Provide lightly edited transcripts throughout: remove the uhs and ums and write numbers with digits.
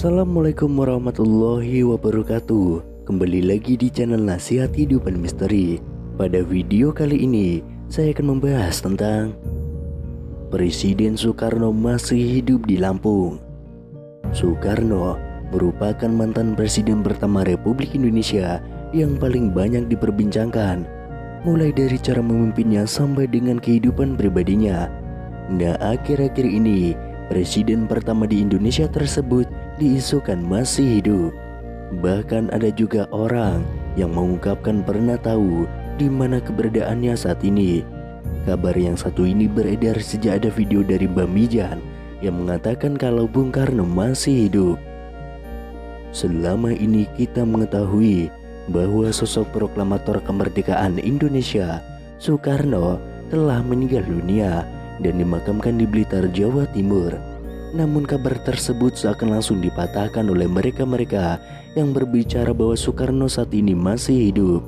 Assalamualaikum warahmatullahi wabarakatuh. Kembali lagi di channel Nasihat Hidup dan Misteri. Pada video kali ini saya akan membahas tentang Presiden Soekarno masih hidup di Lampung. Soekarno merupakan mantan presiden pertama Republik Indonesia yang paling banyak diperbincangkan, mulai dari cara memimpinnya sampai dengan kehidupan pribadinya. Nah, akhir-akhir ini presiden pertama di Indonesia tersebut diisukan masih hidup. Bahkan ada juga orang yang mengungkapkan pernah tahu di mana keberadaannya saat ini. Kabar yang satu ini beredar sejak ada video dari Bamijan yang mengatakan kalau Bung Karno masih hidup. Selama ini kita mengetahui bahwa sosok proklamator kemerdekaan Indonesia, Soekarno, telah meninggal dunia dan dimakamkan di Blitar, Jawa Timur. Namun kabar tersebut seakan langsung dipatahkan oleh mereka-mereka yang berbicara bahwa Soekarno saat ini masih hidup.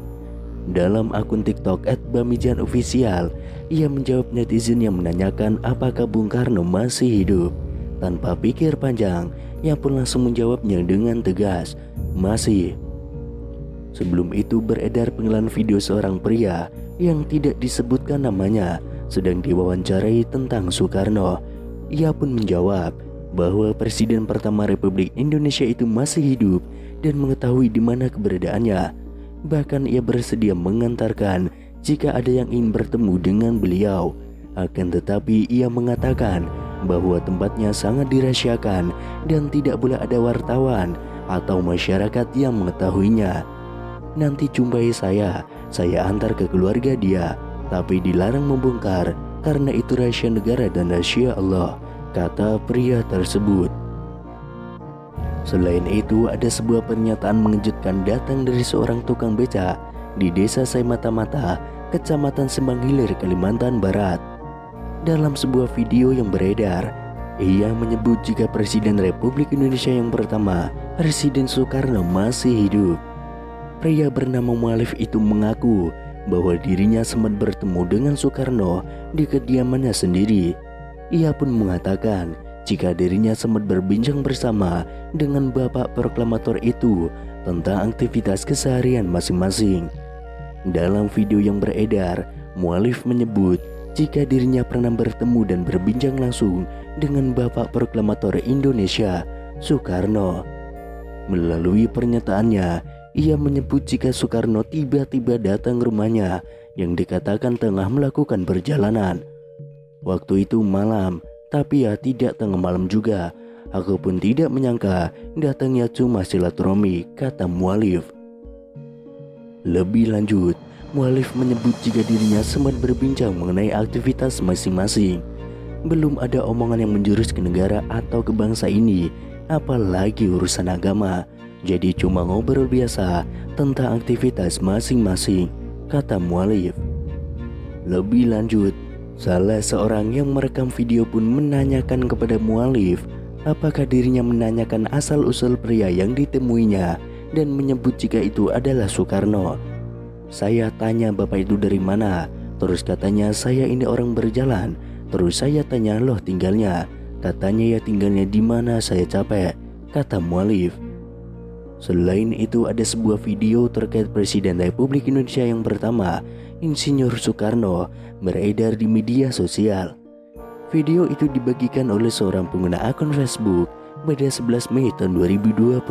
Dalam akun TikTok @bamijanofficial, ia menjawab netizen yang menanyakan apakah Bung Karno masih hidup. Tanpa pikir panjang, ia pun langsung menjawabnya dengan tegas, masih. Sebelum itu beredar penggalan video seorang pria yang tidak disebutkan namanya sedang diwawancarai tentang Soekarno. Ia pun menjawab bahwa presiden pertama Republik Indonesia itu masih hidup dan mengetahui di mana keberadaannya. Bahkan ia bersedia mengantarkan jika ada yang ingin bertemu dengan beliau. Akan tetapi ia mengatakan bahwa tempatnya sangat dirahasiakan dan tidak boleh ada wartawan atau masyarakat yang mengetahuinya. Nanti jumpai saya antar ke keluarga dia, tapi dilarang membongkar karena itu rahasia negara dan rahasia Allah, kata pria tersebut. Selain itu, ada sebuah pernyataan mengejutkan datang dari seorang tukang beca di Desa Saimata-Mata, Kecamatan Sembang Hilir, Kalimantan Barat. Dalam sebuah video yang beredar, ia menyebut jika Presiden Republik Indonesia yang pertama, Presiden Soekarno, masih hidup. Pria bernama Mualif itu mengaku bahwa dirinya sempat bertemu dengan Soekarno di kediamannya sendiri. Ia pun mengatakan jika dirinya sempat berbincang bersama dengan bapak proklamator itu tentang aktivitas keseharian masing-masing. Dalam video yang beredar, Mualif menyebut jika dirinya pernah bertemu dan berbincang langsung dengan bapak proklamator Indonesia, Soekarno. Melalui pernyataannya, ia menyebut jika Soekarno tiba-tiba datang ke rumahnya yang dikatakan tengah melakukan perjalanan. Waktu itu malam, tapi ya tidak tengah malam juga. Aku pun tidak menyangka datangnya cuma silaturahmi, kata Mualif. Lebih lanjut, Mualif menyebut jika dirinya sempat berbincang mengenai aktivitas masing-masing. Belum ada omongan yang menjurus ke negara atau ke bangsa ini, apalagi urusan agama. Jadi cuma ngobrol biasa tentang aktivitas masing-masing, kata Mualif. Lebih lanjut, salah seorang yang merekam video pun menanyakan kepada Mualif apakah dirinya menanyakan asal-usul pria yang ditemuinya dan menyebut jika itu adalah Soekarno. Saya tanya bapak itu dari mana, terus katanya saya ini orang berjalan. Terus saya tanya loh tinggalnya, katanya ya tinggalnya di mana, saya capek, kata Mualif. Selain itu ada sebuah video terkait Presiden Republik Indonesia yang pertama, Insinyur Soekarno, beredar di media sosial. Video itu dibagikan oleh seorang pengguna akun Facebook pada 11 Mei tahun 2022.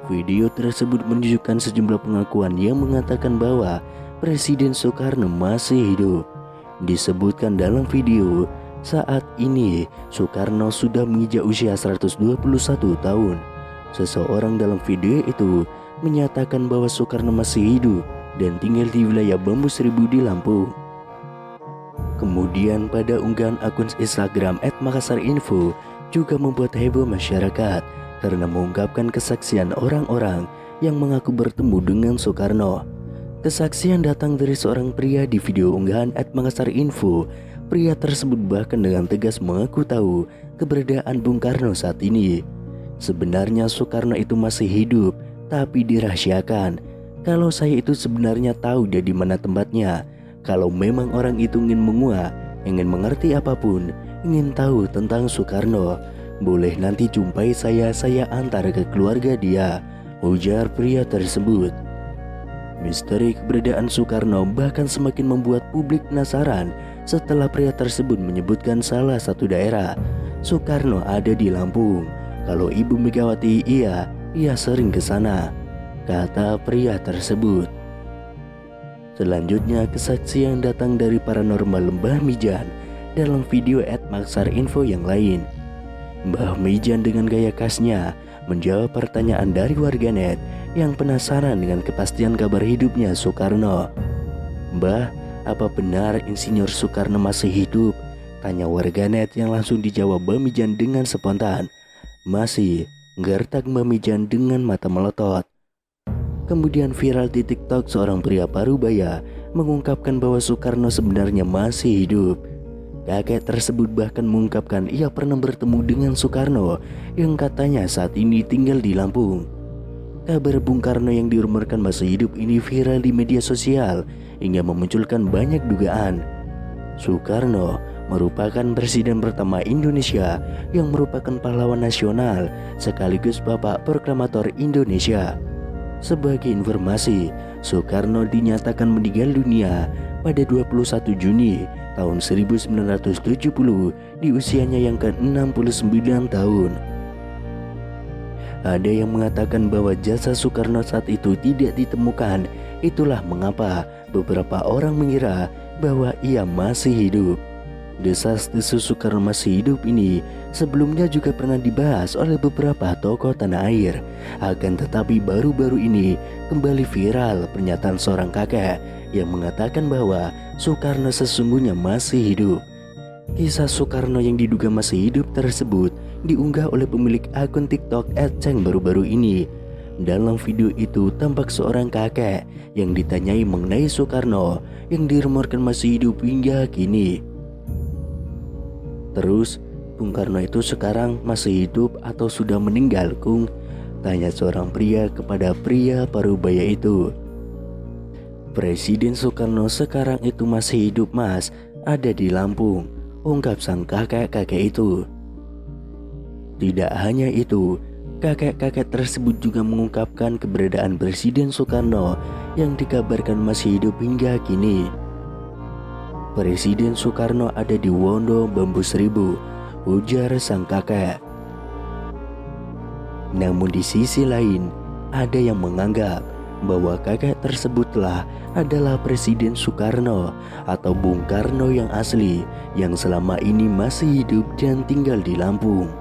Video tersebut menunjukkan sejumlah pengakuan yang mengatakan bahwa Presiden Soekarno masih hidup. Disebutkan dalam video, saat ini Soekarno sudah menginjak usia 121 tahun. Seseorang dalam video itu menyatakan bahwa Soekarno masih hidup dan tinggal di wilayah Bambu Seribu di Lampung. Kemudian pada unggahan akun Instagram @makassarinfo juga membuat heboh masyarakat karena mengungkapkan kesaksian orang-orang yang mengaku bertemu dengan Soekarno. Kesaksian datang dari seorang pria di video unggahan @makassarinfo. Pria tersebut bahkan dengan tegas mengaku tahu keberadaan Bung Karno saat ini. Sebenarnya Soekarno itu masih hidup, tapi dirahasiakan. Kalau saya itu sebenarnya tahu dia di mana tempatnya. Kalau memang orang itu ingin menguak, ingin mengerti apapun, ingin tahu tentang Soekarno, Boleh nanti jumpai saya antar ke keluarga dia, ujar pria tersebut. Misteri keberadaan Soekarno bahkan semakin membuat publik penasaran setelah pria tersebut menyebutkan salah satu daerah. Soekarno ada di Lampung. Kalau Ibu Megawati ia sering ke sana, kata pria tersebut. Selanjutnya, kesaksian datang dari paranormal Mbah Mijan dalam video @maksarinfo yang lain. Mbah Mijan dengan gaya khasnya menjawab pertanyaan dari warganet yang penasaran dengan kepastian kabar hidupnya Soekarno. "Mbah, apa benar Insinyur Soekarno masih hidup?" tanya warganet yang langsung dijawab Mbah Mijan dengan spontan. "Masih," gertak Mbah Mijan dengan mata melotot. Kemudian viral di TikTok, seorang pria parubaya mengungkapkan bahwa Soekarno sebenarnya masih hidup. Kakek tersebut bahkan mengungkapkan ia pernah bertemu dengan Soekarno yang katanya saat ini tinggal di Lampung. Kabar Bung Karno yang dirumorkan masih hidup ini viral di media sosial hingga memunculkan banyak dugaan. Soekarno merupakan presiden pertama Indonesia yang merupakan pahlawan nasional sekaligus Bapak Proklamator Indonesia. Sebagai informasi, Soekarno dinyatakan meninggal dunia pada 21 Juni tahun 1970 di usianya yang ke-69 tahun. Ada yang mengatakan bahwa jasad Soekarno saat itu tidak ditemukan. Itulah mengapa beberapa orang mengira bahwa ia masih hidup. Desas-desus Soekarno masih hidup ini sebelumnya juga pernah dibahas oleh beberapa tokoh tanah air. Akan tetapi baru-baru ini kembali viral pernyataan seorang kakek yang mengatakan bahwa Soekarno sesungguhnya masih hidup. Kisah Soekarno yang diduga masih hidup tersebut diunggah oleh pemilik akun TikTok @ceng baru-baru ini. Dalam video itu tampak seorang kakek yang ditanyai mengenai Soekarno yang dirumorkan masih hidup hingga kini. "Terus, Bung Karno itu sekarang masih hidup atau sudah meninggal, Kung?" tanya seorang pria kepada pria parubaya itu. "Presiden Soekarno sekarang itu masih hidup, Mas, ada di Lampung," ungkap sang kakek-kakek itu. Tidak hanya itu, kakek-kakek tersebut juga mengungkapkan keberadaan Presiden Soekarno yang dikabarkan masih hidup hingga kini. "Presiden Soekarno ada di Wondo Bambu Seribu," ujar sang kakek. Namun di sisi lain, ada yang menganggap bahwa kakek tersebutlah adalah Presiden Soekarno atau Bung Karno yang asli yang selama ini masih hidup dan tinggal di Lampung.